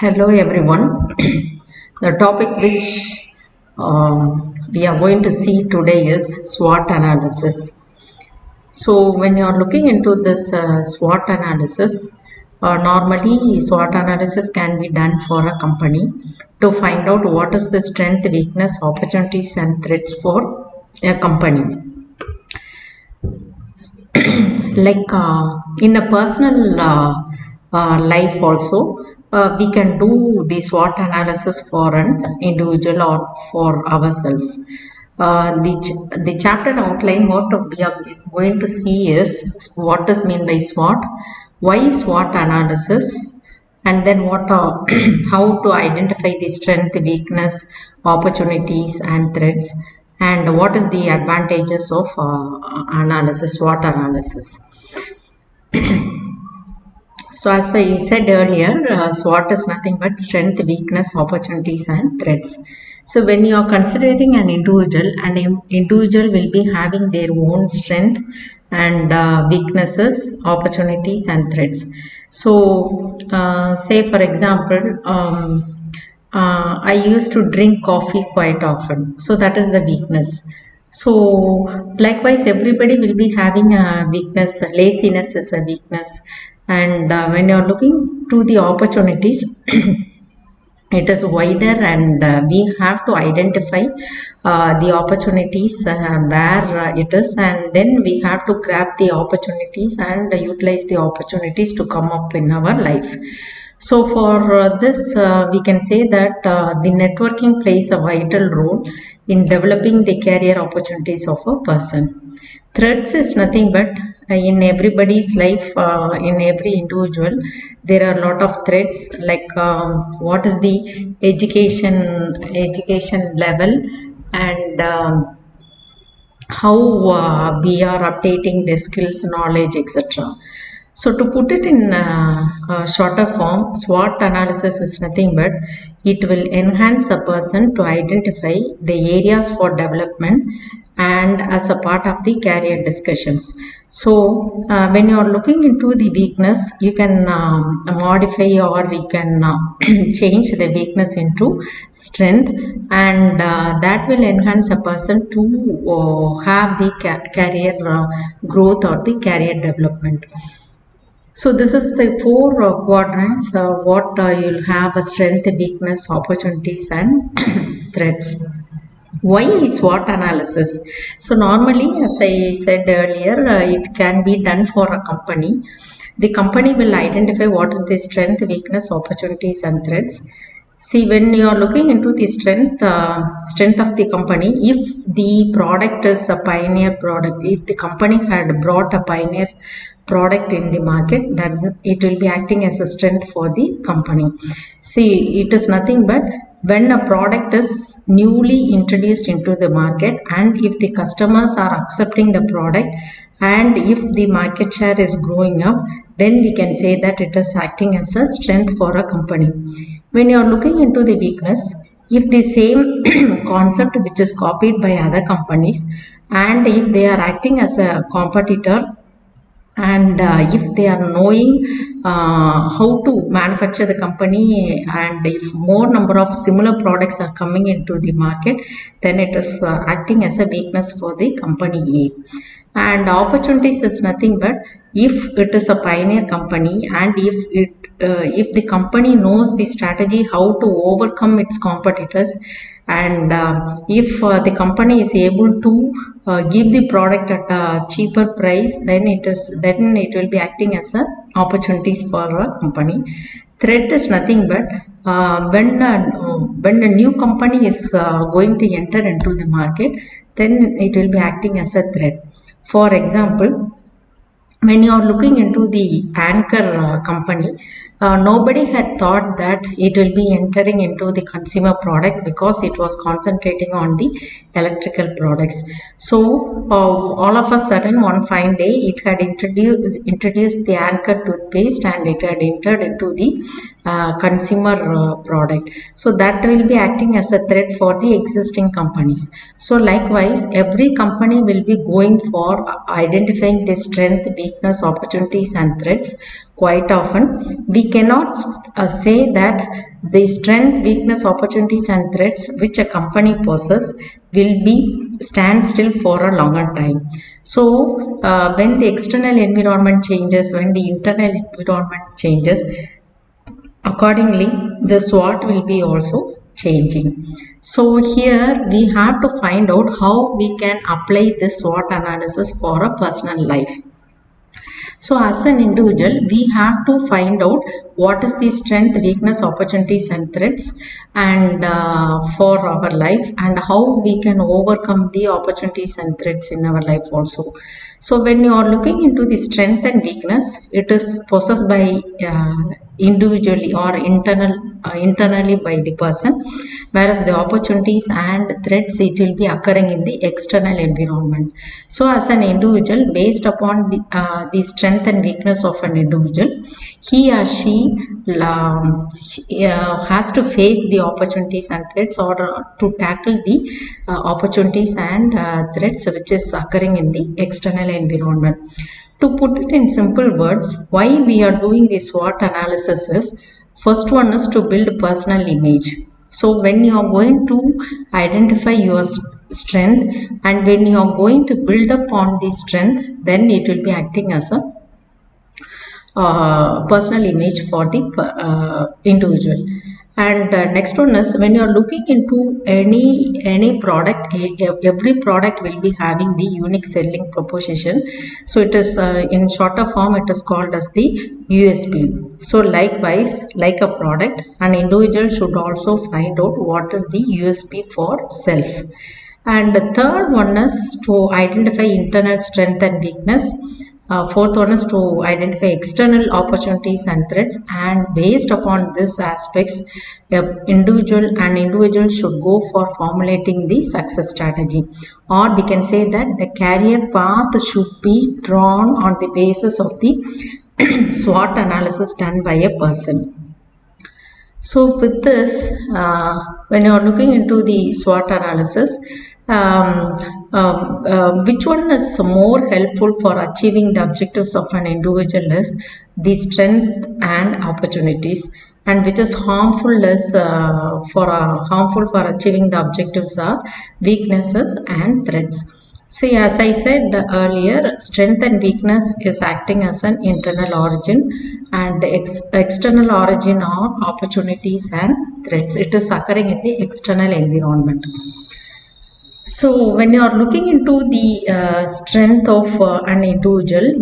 Hello everyone. The topic which we are going to see today is SWOT analysis. So when you are looking into this SWOT analysis, normally SWOT analysis can be done for a company to find out what is the strength, weakness, opportunities and threats for a company. Like in a personal life also, we can do the SWOT analysis for an individual or for ourselves. The chapter outline what we are going to see is what is mean by SWOT, why SWOT analysis, and then what how to identify the strength, weakness, opportunities and threats, and what is the advantages of analysis, SWOT analysis. So as I said earlier, SWOT is nothing but strength, weakness, opportunities and threats. So when you are considering an individual will be having their own strength and weaknesses, opportunities and threats. So say for example, I used to drink coffee quite often. So that is the weakness. So likewise, everybody will be having a weakness. Laziness is a weakness. And when you're looking to the opportunities, it is wider, and we have to identify the opportunities where it is, and then we have to grab the opportunities and utilize the opportunities to come up in our life. So for this, we can say that the networking plays a vital role in developing the career opportunities of a person. Threats is nothing but in everybody's life, in every individual, there are a lot of threats, like what is the education level, and how we are updating the skills, knowledge, etc. So to put it in shorter form, SWOT analysis is nothing but it will enhance a person to identify the areas for development and as a part of the career discussions. So when you are looking into the weakness, you can modify, or you can change the weakness into strength, and that will enhance a person to have the career growth or the career development. So this is the four quadrants, what you'll have: a strength, weakness, opportunities and threats. Why is SWOT analysis? So normally, as I said earlier, it can be done for a company. The company will identify what is the strength, weakness, opportunities and threats. See, when you are looking into the strength of the company, if the product is a pioneer product, if the company had brought a pioneer product in the market, then it will be acting as a strength for the company. See, it is nothing but when a product is newly introduced into the market, and if the customers are accepting the product, and if the market share is growing up, then we can say that it is acting as a strength for a company. When you are looking into the weakness, if the same concept which is copied by other companies, and if they are acting as a competitor, and if they are knowing how to manufacture the company, and if more number of similar products are coming into the market, then it is acting as a weakness for the company A. And opportunities is nothing but if it is a pioneer company, and if the company knows the strategy how to overcome its competitors, and if the company is able to give the product at a cheaper price, then it will be acting as a opportunities for a company. Threat is nothing but when a new company is going to enter into the market, then it will be acting as a threat. For example, when you are looking into the anchor company, nobody had thought that it will be entering into the consumer product, because it was concentrating on the electrical products. So all of a sudden, one fine day, it had introduced the anchor toothpaste, and it had entered into the consumer product. So that will be acting as a threat for the existing companies. So likewise, every company will be going for identifying the strength, weakness, opportunities and threats, quite often we cannot say that the strength, weakness, opportunities and threats which a company possesses will be stand still for a longer time. So when the external environment changes, when the internal environment changes, accordingly the SWOT will be also changing. So here we have to find out how we can apply this SWOT analysis for a personal life. So as an individual, we have to find out what is the strength, weakness, opportunities and threats and for our life, and how we can overcome the opportunities and threats in our life also. So when you are looking into the strength and weakness, it is possessed by individually or internally by the person, whereas the opportunities and threats, it will be occurring in the external environment. So as an individual, based upon the strength and weakness of an individual, he or she has to face the opportunities and threats, or to tackle the opportunities and threats which is occurring in the external environment. To put it in simple words, why we are doing this SWOT analysis is, first one is to build personal image. So when you are going to identify your strength, and when you are going to build upon the strength, then it will be acting as a personal image for the individual. And next one is, when you are looking into any product, every product will be having the unique selling proposition. So it is in shorter form, it is called as the USP. So likewise, like a product, an individual should also find out what is the USP for self. And the third one is to identify internal strength and weakness. Fourth one is to identify external opportunities and threats, and based upon these aspects, the individual should go for formulating the success strategy, or we can say that the career path should be drawn on the basis of the SWOT analysis done by a person. So with this, when you are looking into the SWOT analysis, which one is more helpful for achieving the objectives of an individual is the strength and opportunities, and which is harmful is harmful for achieving the objectives are weaknesses and threats. See, as I said earlier, strength and weakness is acting as an internal origin, and external origin are opportunities and threats. It is occurring in the external environment. So when you are looking into the strength of an individual,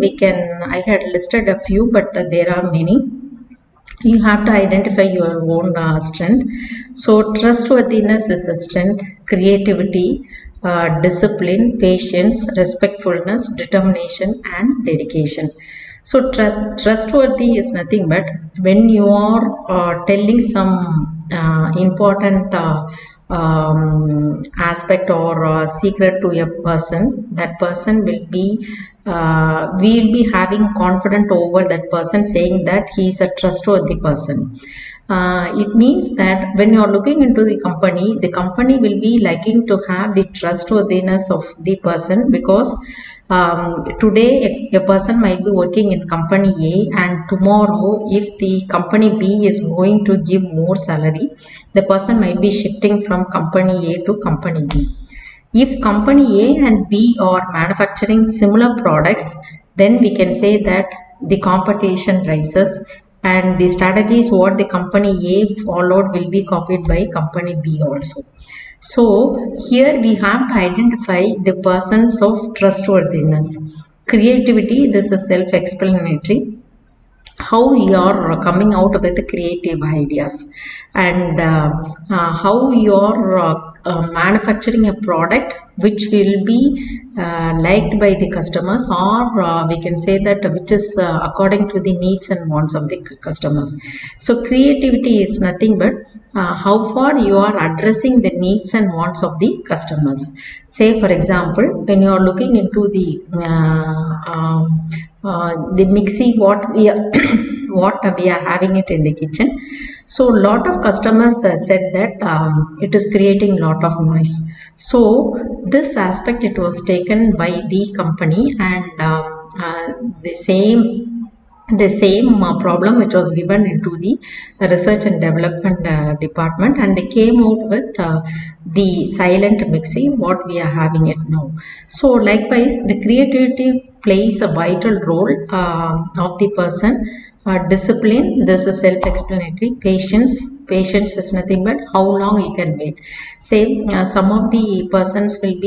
I had listed a few, but there are many. You have to identify your own strength. So trustworthiness is a strength, creativity, discipline, patience, respectfulness, determination and dedication. So trustworthy is nothing but when you are telling some important aspect or secret to a person, that person will be having confidence over that person, saying that he is a trustworthy person. It means that when you are looking into the company will be liking to have the trustworthiness of the person, because today a person might be working in company A, and tomorrow if the company B is going to give more salary, the person might be shifting from company A to company B. If company A and B are manufacturing similar products, then we can say that the competition rises, and the strategies what the company A followed will be copied by company B also. So here we have to identify the persons of trustworthiness. Creativity, this is self-explanatory. How you are coming out with creative ideas, and how you are manufacturing a product which will be liked by the customers, or we can say that which is according to the needs and wants of the customers. So creativity is nothing but how far you are addressing the needs and wants of the customers. Say for example, when you are looking into the mixie, what we are what we are having it in the kitchen. So a lot of customers said that it is creating a lot of noise. So this aspect, it was taken by the company, and the same problem which was given into the research and development department, and they came out with the silent mixing what we are having it now. So likewise, the creativity plays a vital role of the person. Discipline, this is self-explanatory. Patience is nothing but how long you can wait. Say some of the persons will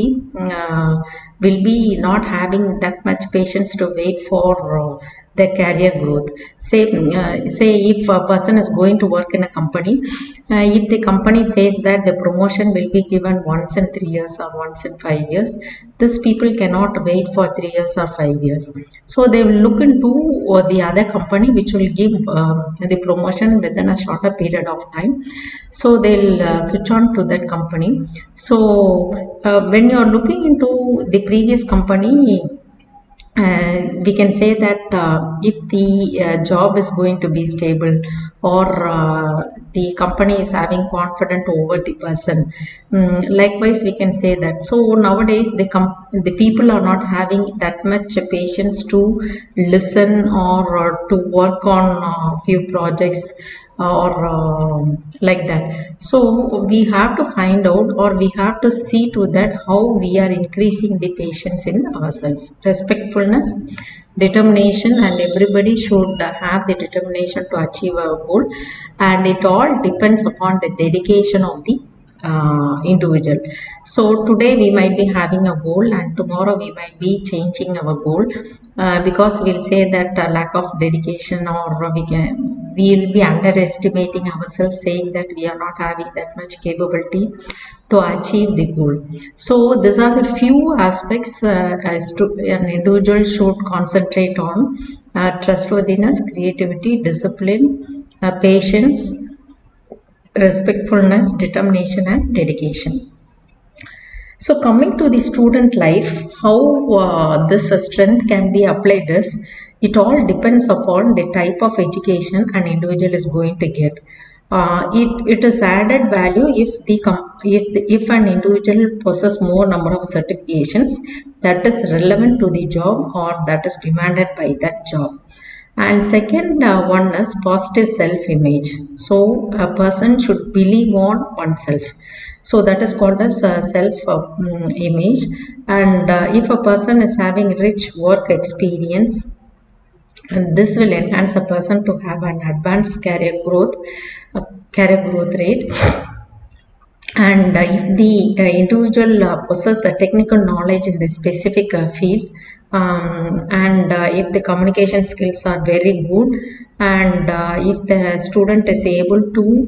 be not having that much patience to wait for their career growth. Say if a person is going to work in a company, if the company says that the promotion will be given once in 3 years or once in 5 years, these people cannot wait for 3 years or 5 years. So they will look into the other company which will give the promotion within a shorter period of time. So they'll switch on to that company. So when you're looking into the previous company, we can say that if the job is going to be stable, or the company is having confidence over the person, likewise we can say that. So nowadays the people are not having that much patience to listen, or to work on few projects, or like that. So we have to find out, or we have to see to that how we are increasing the patience in ourselves. Respectfulness, determination, and everybody should have the determination to achieve our goal, and it all depends upon the dedication of the individual. So today we might be having a goal, and tomorrow we might be changing our goal, because we'll say that lack of dedication, or we'll be underestimating ourselves, saying that we are not having that much capability to achieve the goal. So these are the few aspects as to an individual should concentrate on: trustworthiness, creativity, discipline, patience, respectfulness, determination, and dedication. So coming to the student life, how this strength can be applied is, it all depends upon the type of education an individual is going to get. It is added value if an individual possesses more number of certifications that is relevant to the job, or that is demanded by that job. And second one is positive self-image. So a person should believe on oneself. So that is called as self-image. And if a person is having rich work experience, and this will enhance a person to have an advanced career growth rate. And if the individual possesses a technical knowledge in the specific field, and if the communication skills are very good, and if the student is able to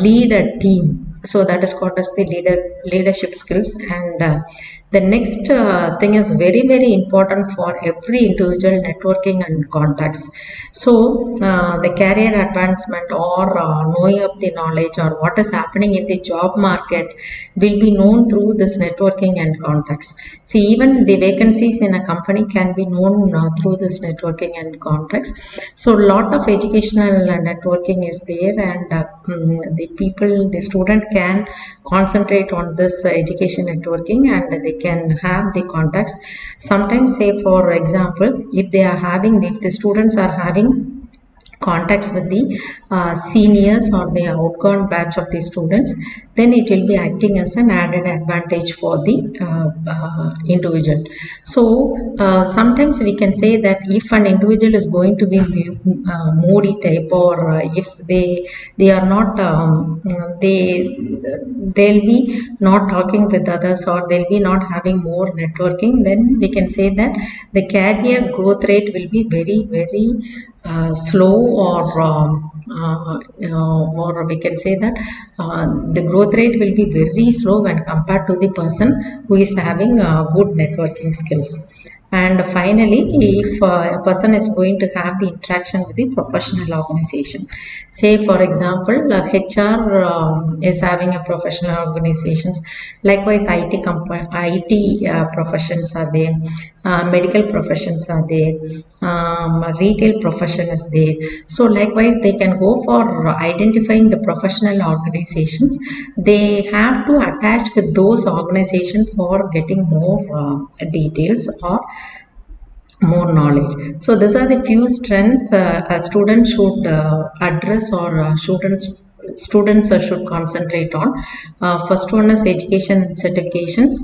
lead a team, so that is called as the leadership skills. And the next thing is very important for every individual: networking and contacts. So the career advancement, or knowing of the knowledge, or what is happening in the job market, will be known through this networking and contacts. See, even the vacancies in a company can be known through this networking and contacts. So lot of educational networking is there, and the student can concentrate on this education networking, and they can have the contacts. Sometimes, say for example, if the students are having contacts with the seniors or the outgone batch of the students, then it will be acting as an added advantage for the individual. So sometimes we can say that if an individual is going to be moody type, or if they are not they'll be not talking with others, or they'll be not having more networking, then we can say that the career growth rate will be very slow, or we can say that the growth rate will be very slow when compared to the person who is having good networking skills. And finally, if a person is going to have the interaction with the professional organization, say for example, HR is having a professional organizations. Likewise, IT professions are there, medical professions are there, retail profession is there. So likewise, they can go for identifying the professional organizations. They have to attach with those organizations for getting more details, or more knowledge. So these are the few strengths a student should address, or students should concentrate on. First one is education certifications,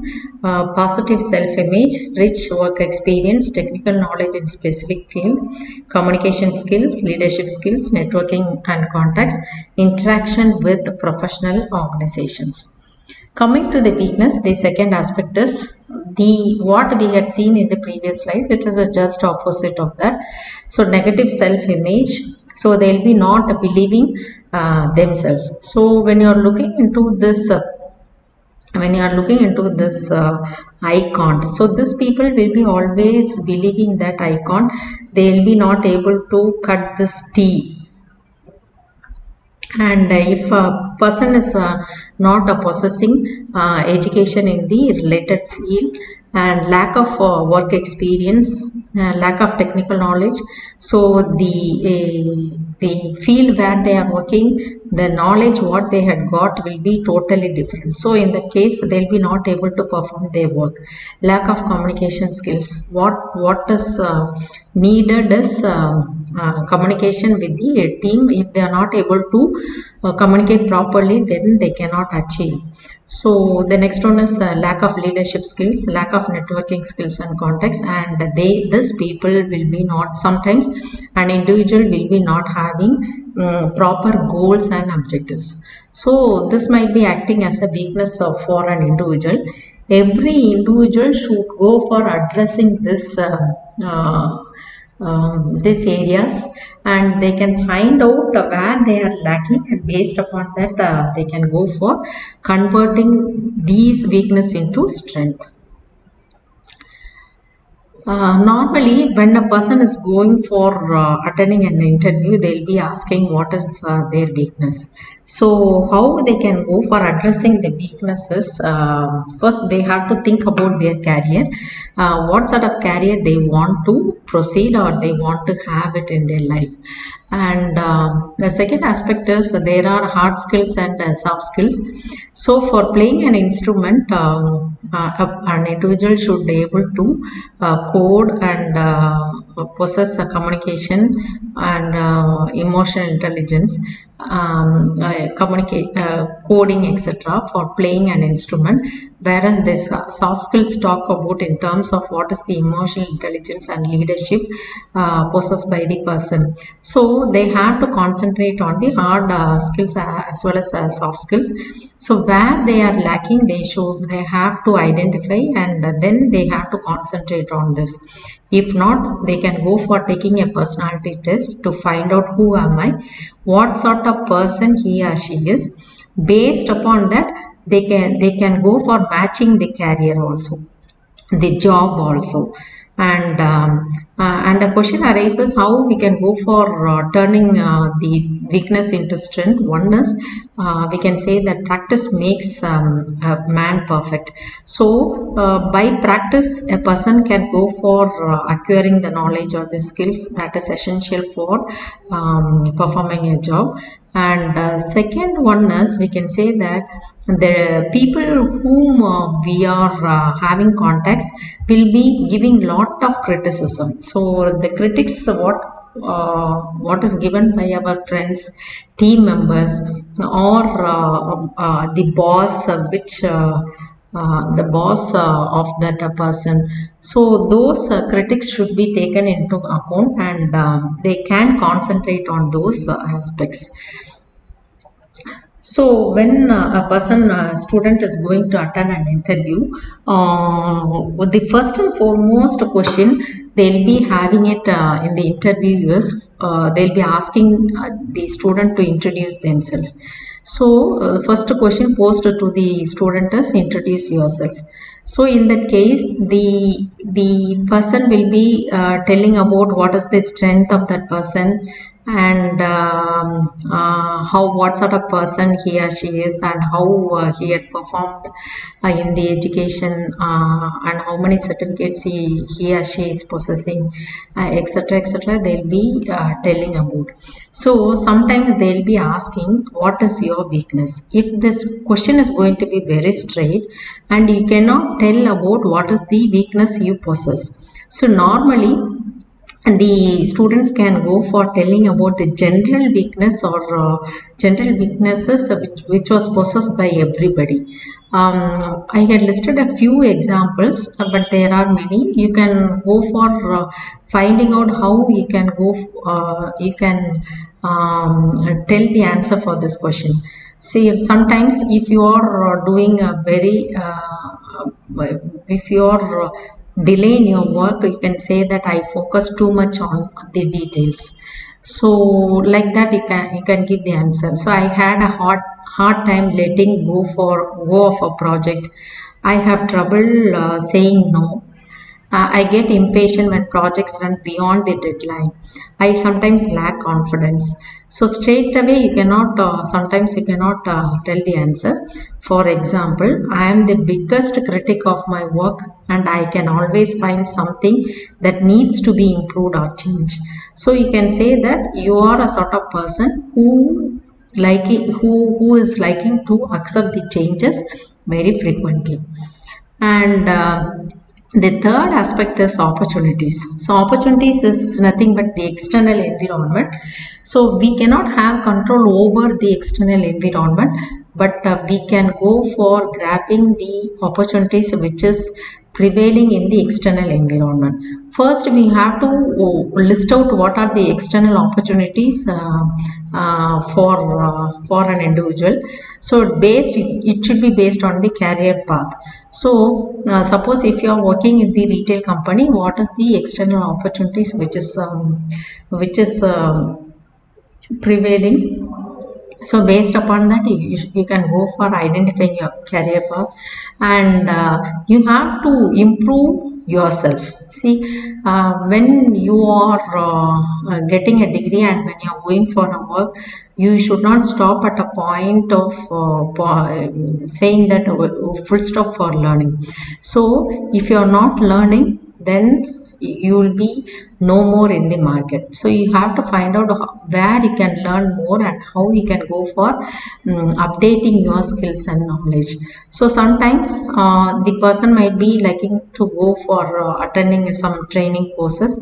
positive self-image, rich work experience, technical knowledge in specific field, communication skills, leadership skills, networking and contacts, interaction with professional organizations. Coming to the weakness, the second aspect is the what we had seen in the previous slide. It is a just opposite of that. So negative self-image. So they'll be not believing themselves. So when you are looking into this, icon, so these people will be always believing that icon. They'll be not able to cut this T. And if a person is not possessing education in the related field, and lack of work experience, lack of technical knowledge, so the field where they are working, the knowledge what they had got will be totally different. So in that case, they'll be not able to perform their work. Lack of communication skills. What is needed is communication with the team. If they are not able to communicate properly, then they cannot achieve. So the next one is lack of leadership skills, lack of networking skills and contacts, and these people will be not, sometimes an individual will be not having proper goals and objectives. So this might be acting as a weakness for an individual. Every individual should go for addressing these areas, and they can find out where they are lacking, and based upon that they can go for converting these weakness into strength. Normally, when a person is going for attending an interview, they'll be asking what is their weakness. So, how they can go for addressing the weaknesses? First, they have to think about their career. What sort of career they want to proceed, or they want to have it in their life. And the second aspect is there are hard skills and soft skills. So for playing an instrument, an individual should be able to code and possess communication and emotional intelligence, coding, etc. for playing an instrument. Whereas this soft skills talk about in terms of what is the emotional intelligence and leadership possessed by the person. So they have to concentrate on the hard skills as well as soft skills. So where they are lacking, they have to identify, and then they have to concentrate on this. If not, they can go for taking a personality test to find out who am I, what sort of person he or she is. Based upon that, they can go for matching the career also, the job also. And the question arises how we can go for turning the weakness into strength. One is we can say that practice makes a man perfect. So by practice, a person can go for acquiring the knowledge or the skills that is essential for performing a job. And second one is we can say that the people whom we are having contacts will be giving lot of criticism. So the critics, what is given by our friends, team members, or the boss, the boss of that person. So those critics should be taken into account, and they can concentrate on those aspects. So when student is going to attend an interview, the first and foremost question they'll be having it in the interview is they'll be asking the student to introduce themselves. So first question posed to the student is introduce yourself. So in that case, the person will be telling about what is the strength of that person, and what sort of person he or she is, and how he had performed in the education, and how many certificates he or she is possessing, etc., etc. They'll be telling about. So sometimes they'll be asking what is your weakness. If this question is going to be very straight and you cannot tell about what is the weakness you possess, So normally the students can go for telling about the general weakness or general weaknesses which was possessed by everybody. I had listed a few examples, but there are many. You can go for finding out how you can go. You can tell the answer for this question. See, sometimes if you are doing a very if you are delay in your work, you can say that I focus too much on the details. So like that you can give the answer. So I had a hard time letting go of a project. I have trouble saying no. I get impatient when projects run beyond the deadline. I sometimes lack confidence. So straight away you cannot, sometimes you cannot tell the answer. For example, I am the biggest critic of my work and I can always find something that needs to be improved or changed. So you can say that you are a sort of person who is liking to accept the changes very frequently. And the third aspect is opportunities. So opportunities is nothing but the external environment. So we cannot have control over the external environment, but we can go for grabbing the opportunities which is prevailing in the external environment. First, we have to list out what are the external opportunities for an individual. So it should be based on the career path. So suppose if you are working in the retail company, what is the external opportunities which is prevailing? So based upon that, you can go for identifying your career path, and you have to improve yourself. See, when you are getting a degree and when you are going for a work, you should not stop at a point of saying that full stop for learning. So if you are not learning, then you will be no more in the market. So you have to find out where you can learn more and how you can go for updating your skills and knowledge. So sometimes the person might be liking to go for attending some training courses,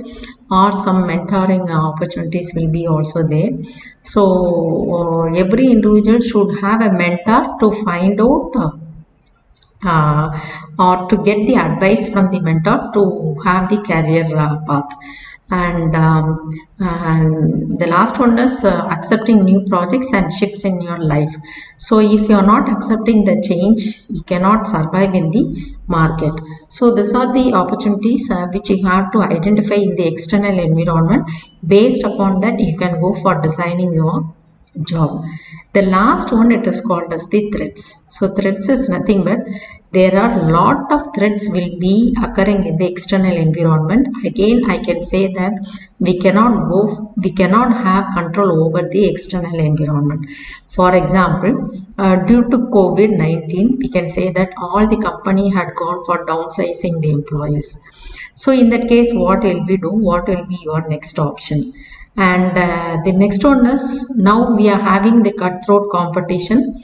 or some mentoring opportunities will be also there. So every individual should have a mentor to find out or to get the advice from the mentor to have the career path. And the last one is accepting new projects and shifts in your life. So if you are not accepting the change, you cannot survive in the market. So these are the opportunities which you have to identify in the external environment. Based upon that, you can go for designing your job. The last one, it is called as the threats. So threats is nothing but there are a lot of threats will be occurring in the external environment. Again, I can say that we cannot have control over the external environment. For example, due to COVID-19, we can say that all the company had gone for downsizing the employees. So in that case, what will we do? What will be your next option? And the next one is, now we are having the cutthroat competition.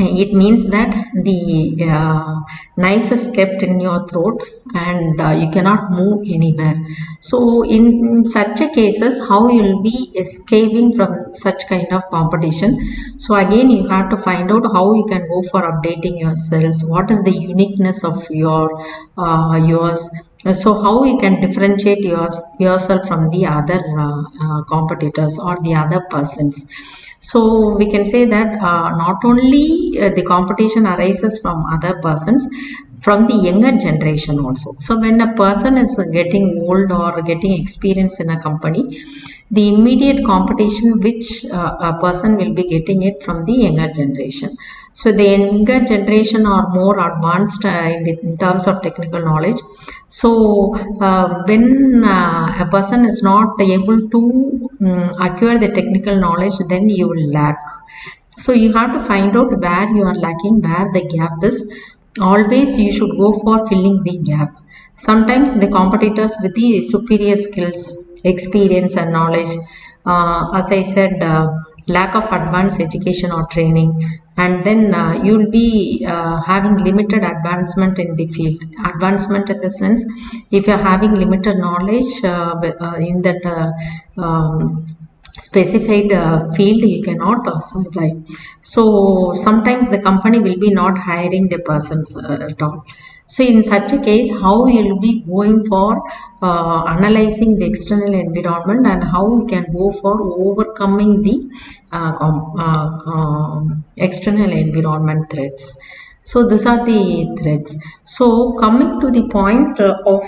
It means that the knife is kept in your throat and you cannot move anywhere. So in such a cases, how you will be escaping from such kind of competition? So again, you have to find out how you can go for updating yourselves. What is the uniqueness of yours? So how you can differentiate yourself from the other competitors or the other persons. So we can say that not only the competition arises from other persons, from the younger generation also. So when a person is getting old or getting experience in a company, the immediate competition which a person will be getting it from the younger generation. So the younger generation are more advanced in terms of technical knowledge. So when a person is not able to acquire the technical knowledge, then you will lack. So you have to find out where you are lacking, where the gap is. Always you should go for filling the gap. Sometimes the competitors with the superior skills, experience and knowledge, as I said, lack of advanced education or training, and then you'll be having limited advancement in the field. Advancement in the sense, if you're having limited knowledge in that specified field, you cannot survive. So sometimes the company will be not hiring the persons at all. So in such a case, how you'll be going for analyzing the external environment, and how you can go for overcoming the external environment threats. So these are the threats. So coming to the point of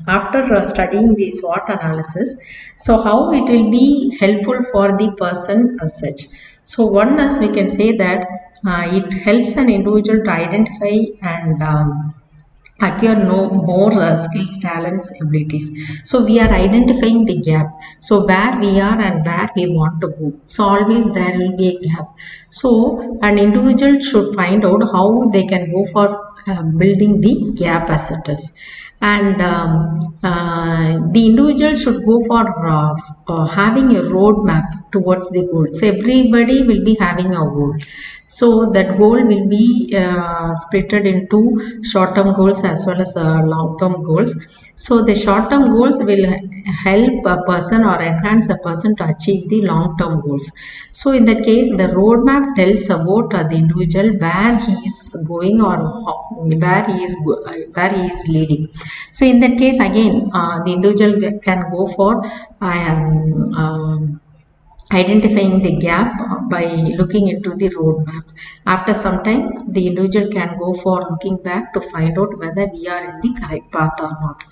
after studying the SWOT analysis, so how it will be helpful for the person as such. So one, as we can say that it helps an individual to identify and acquire more skills, talents, abilities. So we are identifying the gap. So where we are and where we want to go. So always there will be a gap. So an individual should find out how they can go for building the gap as it is. And the individual should go for having a roadmap towards the goal. So everybody will be having a goal. So that goal will be splitted into short-term goals as well as long-term goals. So the short-term goals will help a person or enhance a person to achieve the long-term goals. So in that case, the roadmap tells about the individual where he is going or where he is leading. So in that case, again, the individual can go for identifying the gap by looking into the roadmap. After some time, the individual can go for looking back to find out whether we are in the correct path or not.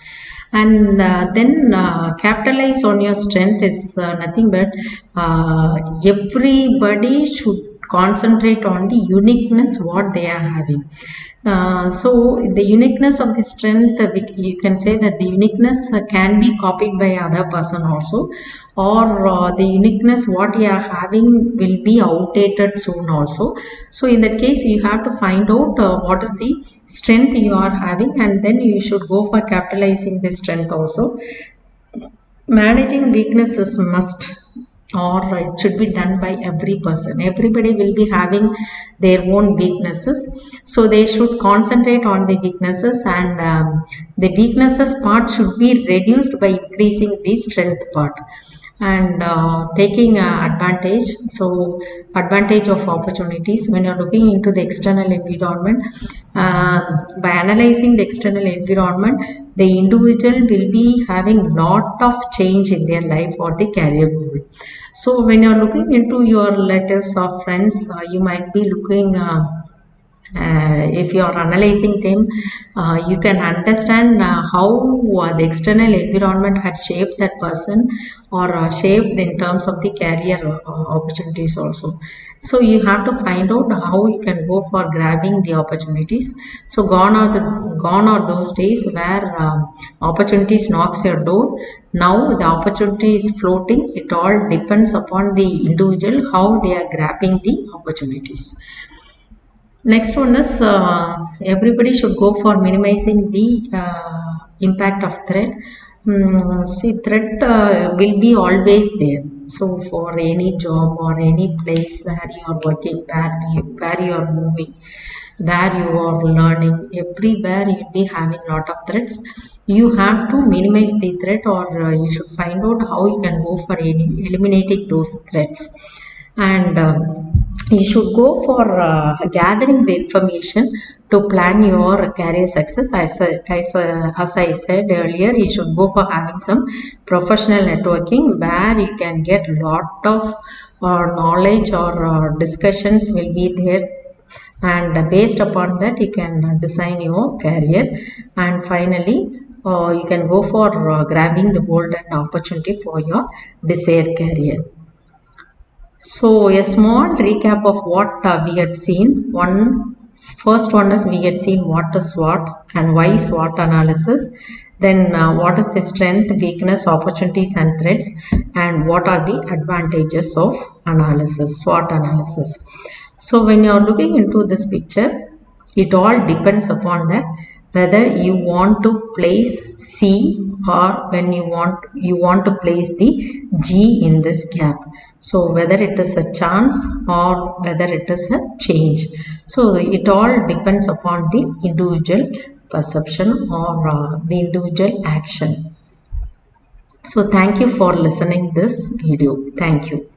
And then capitalize on your strength is nothing but everybody should concentrate on the uniqueness what they are having. So the uniqueness of the strength, you can say that the uniqueness can be copied by other person also, or the uniqueness what you are having will be outdated soon also. So in that case, you have to find out what is the strength you are having, and then you should go for capitalizing the strength also. Managing weaknesses must, or it should be done by every person. Everybody will be having their own weaknesses, so they should concentrate on the weaknesses, and the weaknesses part should be reduced by increasing the strength part, and taking advantage. So advantage of opportunities when you're looking into the external environment. By analyzing the external environment, the individual will be having lot of change in their life or the career goal. So when you're looking into your relatives or friends, you might be looking if you are analyzing them, you can understand how the external environment had shaped that person, or shaped in terms of the career opportunities also. So you have to find out how you can go for grabbing the opportunities. So gone are those days where opportunities knocks your door. Now the opportunity is floating. It all depends upon the individual how they are grabbing the opportunities. Next one is everybody should go for minimizing the impact of threat. See, threat will be always there. So for any job or any place where you are working, where you are moving, where you are learning, everywhere you'll be having lot of threats. You have to minimize the threat, or you should find out how you can go for eliminating those threats. And you should go for gathering the information to plan your career success. As I said earlier, you should go for having some professional networking where you can get lot of knowledge, or discussions will be there, and based upon that you can design your career. And finally, you can go for grabbing the golden opportunity for your desired career. So a small recap of what we had seen. First one is we had seen what is SWOT and why SWOT analysis. Then what is the strength, weakness, opportunities and threats, and what are the advantages of analysis, SWOT analysis. So when you are looking into this picture, it all depends upon that whether you want to place C or when you want to place the G in this gap. So whether it is a chance or whether it is a change. So it all depends upon the individual perception or the individual action. So thank you for listening this video. Thank you.